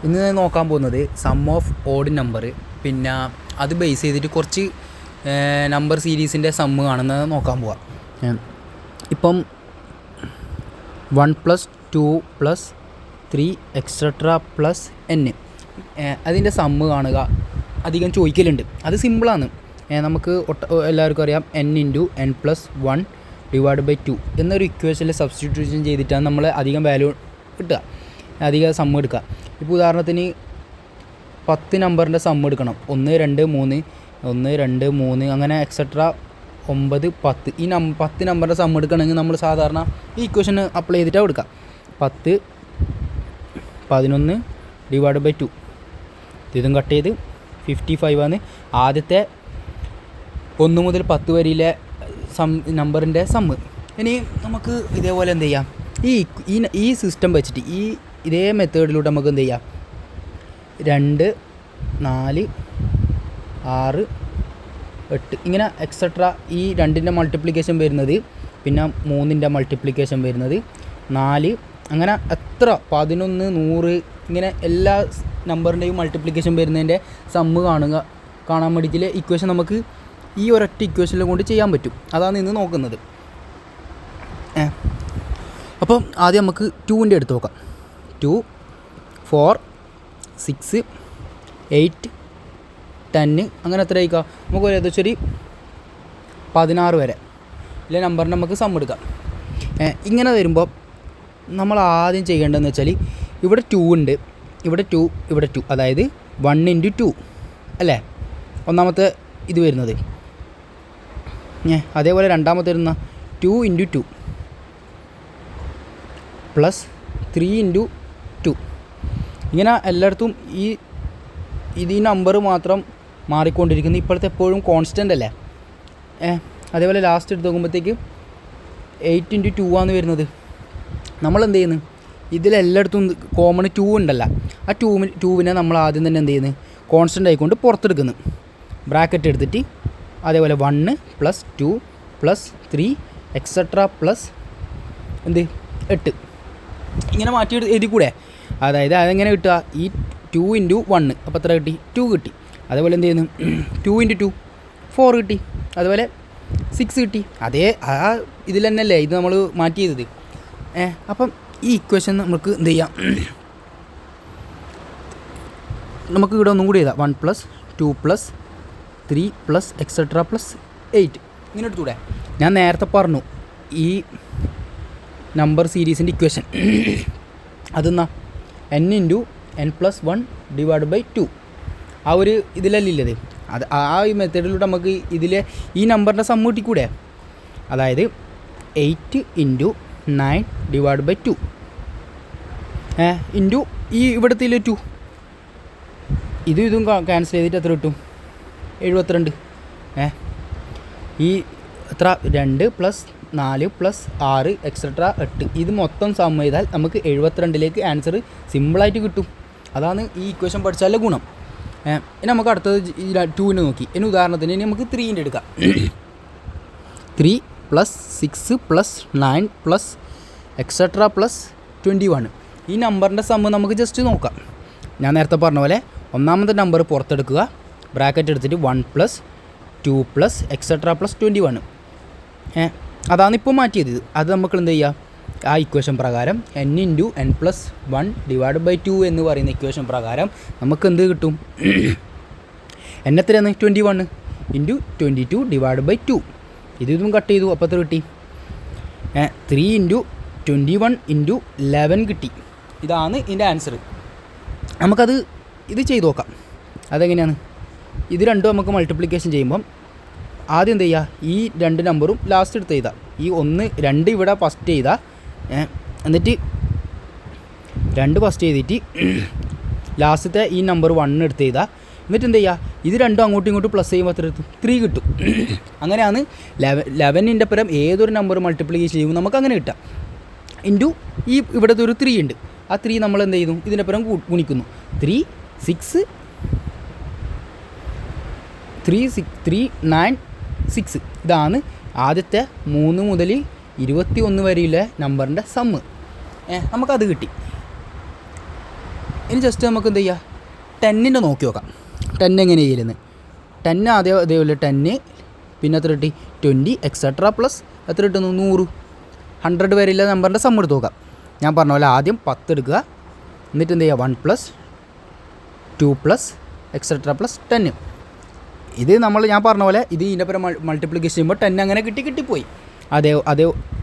ഇന്ന് നോക്കാൻ പോകുന്നത് സം ഓഫ് ഓഡ് നമ്പർ, പിന്നെ അത് ബേസ് ചെയ്തിട്ട് കുറച്ച് നമ്പർ സീരീസിൻ്റെ സമ്മ് കാണുന്നത് നോക്കാൻ പോവാം. ഇപ്പം 1+2+3 എക്സെട്ര പ്ലസ് n അതിൻ്റെ സമ്മ് കാണുക അധികം ചോദിക്കലുണ്ട്. അത് സിമ്പിളാണ്. നമുക്ക് എല്ലാവർക്കും അറിയാം n×n+1/2 എന്നൊരു ഇക്വേഷനിൽ സബ്സ്റ്റിറ്റ്യൂഷൻ ചെയ്തിട്ടാണ് നമ്മൾ അധികം വാല്യൂ കിട്ടുക, അധികം സമ്മ് എടുക്കുക. ഇപ്പോൾ ഉദാഹരണത്തിന് 10 നമ്പറിൻ്റെ സമ്മ് എടുക്കണം. 1, 2, 3 1, 2, 3 അങ്ങനെ എക്സെട്ര 9, 10 ഈ 10 നമ്പറിൻ്റെ സമ്മ് എടുക്കണമെങ്കിൽ നമ്മൾ സാധാരണ ഈ ഇക്വേഷൻ അപ്ലൈ ചെയ്തിട്ടാണ് എടുക്കുക. 10 11/2 ഇതും കട്ട് ചെയ്ത് 55 ആണ് ആദ്യത്തെ 1 മുതൽ 10 വരെയിലെ നമ്പറിൻ്റെ സമ്മ്. ഇനി നമുക്ക് ഇതേപോലെ എന്ത് ചെയ്യാം, ഈ സിസ്റ്റം വെച്ചിട്ട് ഇതേ മെത്തേഡിലൂടെ നമുക്ക് എന്ത് ചെയ്യാം, 2, 4, 6, 8 ഇങ്ങനെ എക്സെട്ര ഈ 2ൻ്റെ മൾട്ടിപ്ലിക്കേഷൻ വരുന്നത്, പിന്നെ 3ൻ്റെ മൾട്ടിപ്ലിക്കേഷൻ വരുന്നത്, 4 അങ്ങനെ എത്ര 11, 100 ഇങ്ങനെ എല്ലാ നമ്പറിൻ്റെയും മൾട്ടിപ്ലിക്കേഷൻ വരുന്നതിൻ്റെ സമ്മ് കാണാൻ വേണ്ടിയിട്ട് ഇക്വേഷൻ നമുക്ക് ഈ ഒരൊറ്റ ഇക്വേഷനിൽ കൊണ്ട് ചെയ്യാൻ പറ്റും. അതാണ് ഇന്ന് നോക്കുന്നത്. അപ്പം ആദ്യം നമുക്ക് 2ൻ്റെ എടുത്ത് നോക്കാം. 2, 4, 6, 8, 10 അങ്ങനെ എത്ര ആയിക്കാം, നമുക്ക് ഏകദേശം ഒരു 16 വരെ ഇല്ല നമ്പറിന് നമുക്ക് സമ്മ് എടുക്കാം. ഇങ്ങനെ വരുമ്പോൾ നമ്മൾ ആദ്യം ചെയ്യേണ്ടതെന്ന് വെച്ചാൽ ഇവിടെ 2 ഉണ്ട്, ഇവിടെ 2, ഇവിടെ 2, അതായത് 1×2 അല്ലേ ഒന്നാമത്തെ ഇത് വരുന്നത്. അതേപോലെ രണ്ടാമത്തെ വരുന്ന 2×2 പ്ലസ് 3×2 ഇങ്ങനെ എല്ലായിടത്തും ഈ നമ്പർ മാത്രം മാറിക്കൊണ്ടിരിക്കുന്നു. ഇപ്പോഴത്തെ എപ്പോഴും കോൺസ്റ്റൻ്റ് അല്ലേ. അതേപോലെ ലാസ്റ്റ് എടുത്ത് നോക്കുമ്പോഴത്തേക്ക് 8×2 ആണ് വരുന്നത്. നമ്മളെന്ത് ചെയ്യുന്നു, ഇതിലെല്ലായിടത്തും കോമൺ 2 ഉണ്ടല്ലോ, ആ 2വിനെ നമ്മൾ ആദ്യം തന്നെ എന്ത് ചെയ്യുന്നു, കോൺസ്റ്റൻ്റ് ആയിക്കൊണ്ട് പുറത്തെടുക്കുന്നു. ബ്രാക്കറ്റ് എടുത്തിട്ട് അതേപോലെ 1 + 2 + 3 എക്സെട്ര പ്ലസ് 8 ഇങ്ങനെ മാറ്റി എഴുതി കൂടെ. അതായത് അതെങ്ങനെ കിട്ടുക, ഈ 2×1 അപ്പോൾ എത്ര കിട്ടി, 2 കിട്ടി. അതേപോലെ എന്ത് ചെയ്യുന്നു, 2×2 4 കിട്ടി. അതുപോലെ 6 കിട്ടി. അതേ ആ ഇതിൽ തന്നെയല്ലേ ഇത് നമ്മൾ മാറ്റി ചെയ്തത്. അപ്പം ഈ ഇക്വേഷൻ നമുക്ക് എന്ത് ചെയ്യാം, നമുക്ക് ഇവിടെ ഒന്നും കൂടി ചെയ്താൽ 1 + 2 + 3 + എക്സെട്ര പ്ലസ് 8 ഇങ്ങനെ എടുത്തൂടെ. ഞാൻ നേരത്തെ പറഞ്ഞു ഈ നമ്പർ സീരീസിൻ്റെ ഇക്വേഷൻ അതെന്നാ n×n+1/2 ആ ഒരു ഇതിലല്ലില്ലത്. അത് ആ മെത്തേഡിലൂടെ നമുക്ക് ഇതിലെ ഈ നമ്പറിൻ്റെ സമ്മ് കിട്ടിക്കൂടെ. അതായത് 8×9/2 ഇൻറ്റു ഈ ഇവിടുത്തെ 2 ഇതും ക്യാൻസൽ ചെയ്തിട്ട് എത്ര കിട്ടും, 72. ഈ എത്ര 2 + 4 + 6 എക്സെട്ര 8 ഇത് മൊത്തം സമ്മ് ചെയ്താൽ നമുക്ക് 72ലേക്ക് ആൻസർ സിമ്പിളായിട്ട് കിട്ടും. അതാണ് ഈ ഇക്വേഷൻ പഠിച്ചാലുള്ള ഗുണം. ഇനി നമുക്ക് അടുത്തത് 2ന് നോക്കി. ഇനി ഉദാഹരണത്തിന് ഇനി നമുക്ക് 3ൻ്റെ എടുക്കാം. 3 + 6 + 9 + എക്സെട്ര പ്ലസ് 21 ഈ നമ്പറിൻ്റെ സമ്മ് നമുക്ക് ജസ്റ്റ് നോക്കാം. ഞാൻ നേരത്തെ പറഞ്ഞ പോലെ ഒന്നാമത്തെ നമ്പർ പുറത്തെടുക്കുക, ബ്രാക്കറ്റ് എടുത്തിട്ട് 1 + 2 + എക്സെട്ര പ്ലസ് 21 അതാണ് ഇപ്പോൾ മാറ്റിയത്. അത് നമുക്ക് എന്ത് ചെയ്യുക, ആ ഇക്വേഷൻ പ്രകാരം n×n+1/2 എന്ന് പറയുന്ന ഇക്വേഷൻ പ്രകാരം നമുക്ക് എന്ത് കിട്ടും, n എത്രയാണ് 21 × 22/2 ഇതും കട്ട് ചെയ്തു. അപ്പോൾ എത്ര കിട്ടി, 3×21 × 11 കിട്ടി. ഇതാണ് ഇതിൻ്റെ ആൻസർ. നമുക്കത് ഇത് ചെയ്ത് നോക്കാം. അതെങ്ങനെയാണ്, ഇത് രണ്ടും നമുക്ക് മൾട്ടിപ്ലിക്കേഷൻ ചെയ്യുമ്പം ആദ്യം എന്ത് ചെയ്യുക, ഈ 2 നമ്പറും ലാസ്റ്റ് എടുത്ത് ചെയ്താൽ ഈ 1 2 ഇവിടെ ഫസ്റ്റ് ചെയ്താൽ എന്നിട്ട് 2 ഫസ്റ്റ് ചെയ്തിട്ട് ലാസ്റ്റത്തെ ഈ നമ്പർ 1 എടുത്ത് ചെയ്താൽ എന്നിട്ട് എന്ത് ചെയ്യുക, ഇത് രണ്ടും അങ്ങോട്ടും ഇങ്ങോട്ടും പ്ലസ് ചെയ്യുമ്പോൾ എത്ര കിട്ടും, 3 കിട്ടും. അങ്ങനെയാണ് 11ൻ്റെ പരം ഏതൊരു നമ്പർ മൾട്ടിപ്ലിക്കേഷൻ ചെയ്യുമ്പോൾ നമുക്ക് അങ്ങനെ കിട്ടാം. ഇൻറ്റു ഈ ഇവിടുത്തെ ഒരു 3 ഉണ്ട്, ആ 3 നമ്മൾ എന്ത് ചെയ്യുന്നു, ഇതിൻ്റെ പരം ഗുണിക്കുന്നു. 3 6 3 9 6 ഇതാണ് ആദ്യത്തെ 3 മുതൽ 21 വരെയുള്ള നമ്പറിൻ്റെ സമ്മ്. നമുക്കത് കിട്ടി. ഇനി ജസ്റ്റ് നമുക്ക് എന്ത് ചെയ്യുക, 10ൻ്റെ നോക്കി നോക്കാം. 10 എങ്ങനെ ചെയ്യുന്നത്. 10 ആദ്യം അതേപോലെ 10, പിന്നെ എത്ര കിട്ടി 20 എക്സെട്ര പ്ലസ് എത്ര കിട്ടുന്നു 100. 100 വരെയുള്ള നമ്പറിൻ്റെ സം എടുത്ത് നോക്കാം. ഞാൻ പറഞ്ഞ പോലെ ആദ്യം 10 എടുക്കുക, എന്നിട്ട് എന്ത് ചെയ്യുക 1 + 2 + എക്സെട്ര പ്ലസ് 10. ഇത് ഞാൻ പറഞ്ഞ പോലെ ഇത് ഇതിൻ്റെ പരം മൾട്ടിപ്ലിക്കേഷൻ ചെയ്യുമ്പോൾ 10 അങ്ങനെ കിട്ടിപ്പോയി.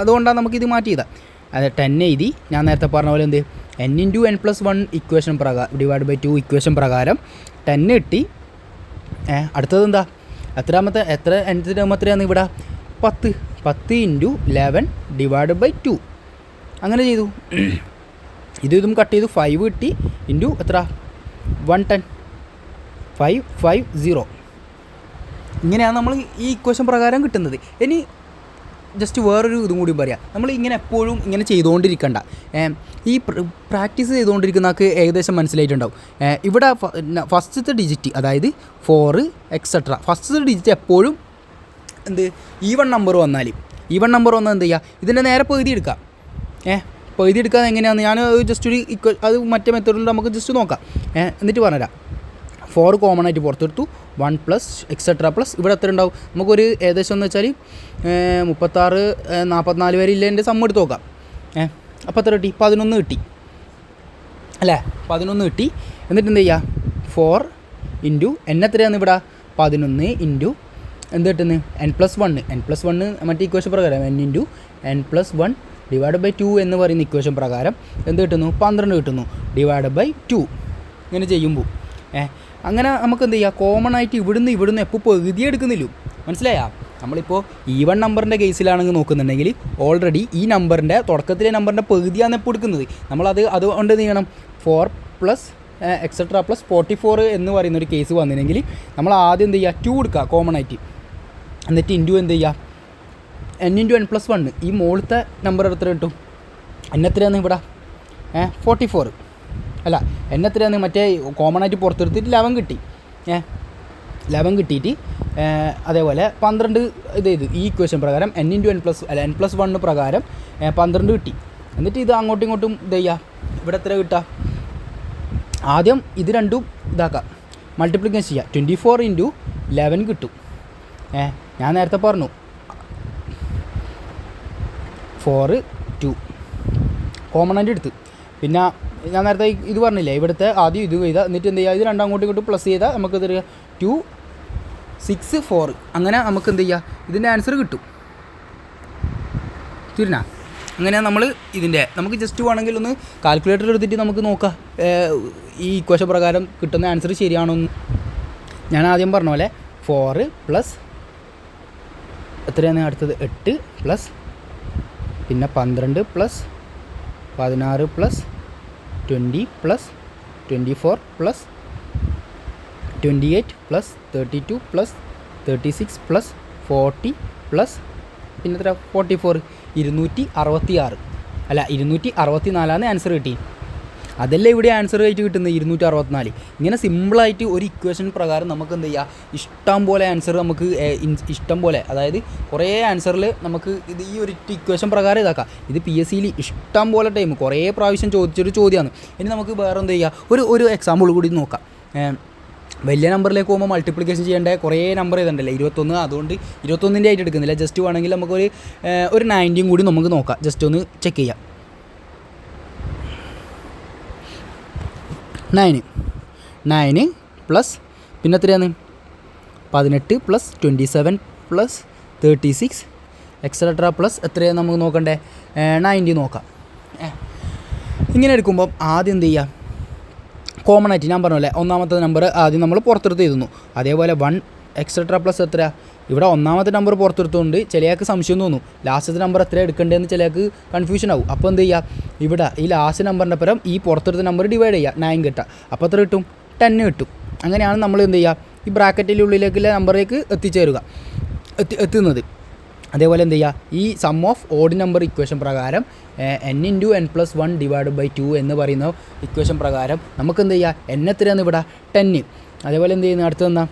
അതുകൊണ്ടാണ് നമുക്കിത് മാറ്റിയതാണ്. അതെ 10 എഴുതി. ഞാൻ നേരത്തെ പറഞ്ഞ പോലെ എന്ത് n × n+1 ഇക്വേഷൻ /2 ഇക്വേഷൻ പ്രകാരം 10 കിട്ടി. അടുത്തത് എന്താ, എത്ര nth ടേം എത്രയാണ് ഇവിടെ 10 × 11/2 അങ്ങനെ ചെയ്തു. ഇതും കട്ട് ചെയ്തു. 5 കിട്ടി ഇൻറ്റു എത്ര 110 550. ഇങ്ങനെയാണ് നമ്മൾ ഈ ഇക്വേഷൻ പ്രകാരം കിട്ടുന്നത്. ഇനി ജസ്റ്റ് വേറൊരു ഇതും കൂടി പറയാം. നമ്മൾ ഇങ്ങനെ എപ്പോഴും ഇങ്ങനെ ചെയ്തുകൊണ്ടിരിക്കണ്ട. ഈ പ്രാക്ടീസ് ചെയ്തുകൊണ്ടിരിക്കുന്നവർക്ക് ഏകദേശം മനസ്സിലായിട്ടുണ്ടാവും. ഇവിടെ ഫസ്റ്റത്തെ ഡിജിറ്റ് അതായത് 4 എക്സെട്ര ഫസ്റ്റത്തെ ഡിജിറ്റ് എപ്പോഴും എന്ത് ഈവൺ നമ്പർ വന്നാൽ എന്ത് ചെയ്യുക, ഇതിൻ്റെ നേരെ പകുതി എടുക്കാം. പകുതി എടുക്കാതെ എങ്ങനെയാണ് ഞാൻ ജസ്റ്റ് അത് മറ്റേ മെത്തേഡിൽ നമുക്ക് ജസ്റ്റ് നോക്കാം. എന്നിട്ട് പറഞ്ഞുതരാം. 4 കോമൺ ആയിട്ട് പുറത്തെടുത്തു. 1 + എക്സെട്ര പ്ലസ് ഇവിടെ എത്ര ഉണ്ടാവും നമുക്കൊരു ഏകദേശം എന്ന് വെച്ചാൽ 36 44 വരെ ഇല്ല സം എടുത്ത് നോക്കാം. അപ്പോൾ എത്ര കിട്ടി 11 കിട്ടി അല്ലേ. 11 കിട്ടി. എന്നിട്ട് എന്ത് ചെയ്യുക 4 ഇൻറ്റു എത്രയാണ് ഇവിടെ 11 ഇൻറ്റു എന്ത് കിട്ടുന്നത് n+1 മറ്റേ ഇക്വേഷൻ പ്രകാരം n × n+1/2 എന്ന് പറയുന്ന ഇക്വേഷൻ പ്രകാരം എന്ത് കിട്ടുന്നു 12 കിട്ടുന്നു /2. ഇങ്ങനെ ചെയ്യുമ്പോൾ അങ്ങനെ നമുക്ക് എന്ത് ചെയ്യുക, കോമൺ ആയിട്ട് ഇവിടുന്ന് എപ്പോൾ പകുതി എടുക്കുന്നില്ല. മനസ്സിലായാ? നമ്മളിപ്പോൾ ഈവൺ നമ്പറിൻ്റെ കേസിലാണെങ്കിൽ നോക്കുന്നുണ്ടെങ്കിൽ ഓൾറെഡി ഈ നമ്പറിൻ്റെ തുടക്കത്തിലെ നമ്പറിൻ്റെ പകുതിയാണ് എപ്പോൾ എടുക്കുന്നത്. അതുകൊണ്ട് എന്ത് ചെയ്യണം 4 + എക്സെട്ര പ്ലസ് 44 എന്ന് പറയുന്നൊരു കേസ് വന്നില്ലെങ്കിൽ നമ്മൾ ആദ്യം എന്ത് ചെയ്യുക 2 എടുക്കുക കോമൺ ആയിട്ട്. എന്നിട്ട് ഇൻറ്റു എന്ത് ചെയ്യുക n × n+1 ഈ മുകളിലത്തെ നമ്പർ എത്ര കിട്ടും എത്രയാണ് ഇവിടെ 44 അല്ല എത്രയാണ് മറ്റേ കോമൺ ആയിട്ട് പുറത്തെടുത്തിട്ട് 11 കിട്ടി. 11 കിട്ടിയിട്ട് അതേപോലെ 12 ഇത് ചെയ്തു ഈ ഇക്വേഷൻ പ്രകാരം n × n+1 പ്രകാരം 12 കിട്ടി. എന്നിട്ട് ഇത് അങ്ങോട്ടും ഇങ്ങോട്ടും ഇത് ചെയ്യുക. ഇവിടെ എത്ര കിട്ടുക, ആദ്യം ഇത് രണ്ടും ഇതാക്കാം മൾട്ടിപ്ലിക്കേഷൻ ചെയ്യുക. 24 × 11 കിട്ടും. ഞാൻ നേരത്തെ പറഞ്ഞു 4 2 കോമൺ ആയിട്ട് എടുത്ത്. പിന്നെ ഞാൻ നേരത്തെ ഇത് പറഞ്ഞില്ലേ, ഇവിടുത്തെ ആദ്യം ഇത് ചെയ്താൽ എന്നിട്ട് എന്ത് ചെയ്യുക ഇത് രണ്ടും അങ്ങോട്ടും ഇങ്ങോട്ടും പ്ലസ് ചെയ്താൽ നമുക്ക് ഇത് 2 6 4 അങ്ങനെ നമുക്ക് എന്ത് ചെയ്യുക ഇതിൻ്റെ ആൻസർ കിട്ടും. തിരിഞ്ഞ അങ്ങനെ നമ്മൾ നമുക്ക് ജസ്റ്റ് വേണമെങ്കിൽ ഒന്ന് കാൽക്കുലേറ്റർ എടുത്തിട്ട് നമുക്ക് നോക്കാം ഈ ഇക്വേഷൻ പ്രകാരം കിട്ടുന്ന ആൻസർ ശരിയാണോ എന്ന്. ഞാൻ ആദ്യം പറഞ്ഞ പോലെ 4 + എത്രയാണ് അടുത്തത് 8 + പിന്നെ 12 + 16 + 20 + 24 + 28 + 32 + 36 + 40 + പിന്നെ എത്ര 44 266 അല്ല 264 ആൻസർ കിട്ടി. അതല്ലേ ഇവിടെ ആൻസർ ആയിട്ട് കിട്ടുന്നത് 264. ഇങ്ങനെ സിമ്പിളായിട്ട് ഒരു ഇക്വേഷൻ പ്രകാരം നമുക്ക് എന്ത് ചെയ്യുക ഇഷ്ടം പോലെ ആൻസർ നമുക്ക് ഇഷ്ടം പോലെ അതായത് കുറേ ആൻസറിൽ നമുക്ക് ഇത് ഈ ഒരു ഇക്വേഷൻ പ്രകാരം ഇതാക്കാം. ഇത് PSCയിൽ ഇഷ്ടം പോലെ ടൈം കുറേ പ്രാവശ്യം ചോദിച്ചൊരു ചോദ്യമാണ്. ഇനി നമുക്ക് വേറെ എന്ത് ചെയ്യുക ഒരു എക്സാമ്പിൾ കൂടി നോക്കാം. വലിയ നമ്പറിലേക്ക് പോകുമ്പോൾ മൾട്ടിപ്ലിക്കേഷൻ ചെയ്യേണ്ട കുറേ നമ്പർ ചെയ്തിട്ടുണ്ടല്ലേ 21. അതുകൊണ്ട് 21ൻ്റെ ആയിട്ട് എടുക്കുന്നില്ല. ജസ്റ്റ് വേണമെങ്കിൽ നമുക്കൊരു 90 കൂടി നമുക്ക് നോക്കാം. ജസ്റ്റ് ഒന്ന് ചെക്ക് ചെയ്യാം. 9 പ്ലസ് പിന്നെ എത്രയാണ് 18 + 27 + 36 എക്സെട്ര പ്ലസ് എത്രയാണ് നമുക്ക് നോക്കണ്ടേ 90 നോക്കാം. ഇങ്ങനെ എടുക്കുമ്പം ആദ്യം എന്ത് ചെയ്യുക കോമൺ ആയിട്ട് ഞാൻ പറഞ്ഞല്ലേ ഒന്നാമത്തെ നമ്പർ ആദ്യം നമ്മൾ പുറത്തെടുത്ത് എഴുതുന്നു. അതേപോലെ 1 എക്സെട്ര പ്ലസ് എത്ര ഇവിടെ ഒന്നാമത്തെ നമ്പർ പുറത്തെടുത്തുകൊണ്ട് ചിലയാൾക്ക് സംശയം തോന്നും ലാസ്റ്റത്തെ നമ്പർ എത്ര എടുക്കേണ്ടതെന്ന് ചിലയാൾക്ക് കൺഫ്യൂഷൻ ആവും. അപ്പോൾ എന്ത് ചെയ്യുക ഇവിടെ ഈ ലാസ്റ്റ് നമ്പറിൻ്റെ പരം ഈ പുറത്തെടുത്ത നമ്പർ ഡിവൈഡ് ചെയ്യുക 9 കിട്ടുക. അപ്പോൾ എത്ര കിട്ടും 10 കിട്ടും. അങ്ങനെയാണ് നമ്മൾ എന്ത് ചെയ്യുക ഈ ബ്രാക്കറ്റിൻ്റെ ഉള്ളിലേക്കുള്ള നമ്പറിലേക്ക് എത്തുന്നത്. അതേപോലെ എന്ത് ചെയ്യുക ഈ sum of odd number equation പ്രകാരം n × n+1/2 എന്ന് പറയുന്ന ഇക്വേഷൻ പ്രകാരം നമുക്ക് എന്ത് ചെയ്യുക എത്രയാണ് ഇവിടെ 10. അതേപോലെ എന്ത് ചെയ്യുന്നത് അടുത്ത് തന്നാൽ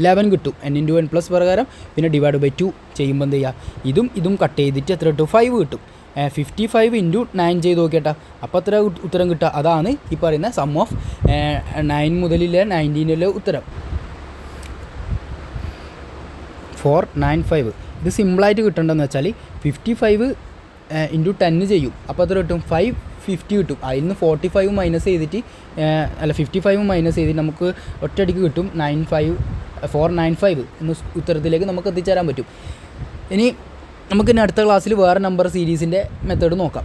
11 കിട്ടും n × n+ പ്രകാരം പിന്നെ /2 ചെയ്യുമ്പോൾ എന്ത് ചെയ്യുക ഇതും കട്ട് ചെയ്തിട്ട് എത്ര കിട്ടും 5 കിട്ടും. 55 ഇൻറ്റു 9 ചെയ്ത് നോക്കിയേട്ടാ. അപ്പോൾ എത്ര ഉത്തരം കിട്ടുക? അതാണ് ഈ പറയുന്ന സം ഓഫ് 9 മുതലില്ല 19 ഉത്തരം 495. ഇത് സിമ്പിളായിട്ട് കിട്ടേണ്ടതെന്ന് വെച്ചാൽ 55 ഇൻറ്റു 10 ചെയ്യും. അപ്പോൾ എത്ര കിട്ടും? 550 കിട്ടും. അതിൽ നിന്ന് 45 മൈനസ് ചെയ്തിട്ട് 55 മൈനസ് ചെയ്തിട്ട് നമുക്ക് ഒറ്റയടിക്ക് കിട്ടും 495 എന്ന ഉത്തരത്തിലേക്ക് നമുക്ക് എത്തിച്ചേരാൻ പറ്റും. ഇനി നമുക്കിനി അടുത്ത ക്ലാസ്സിൽ വേറെ നമ്പർ സീരീസിൻ്റെ മെത്തേഡ് നോക്കാം.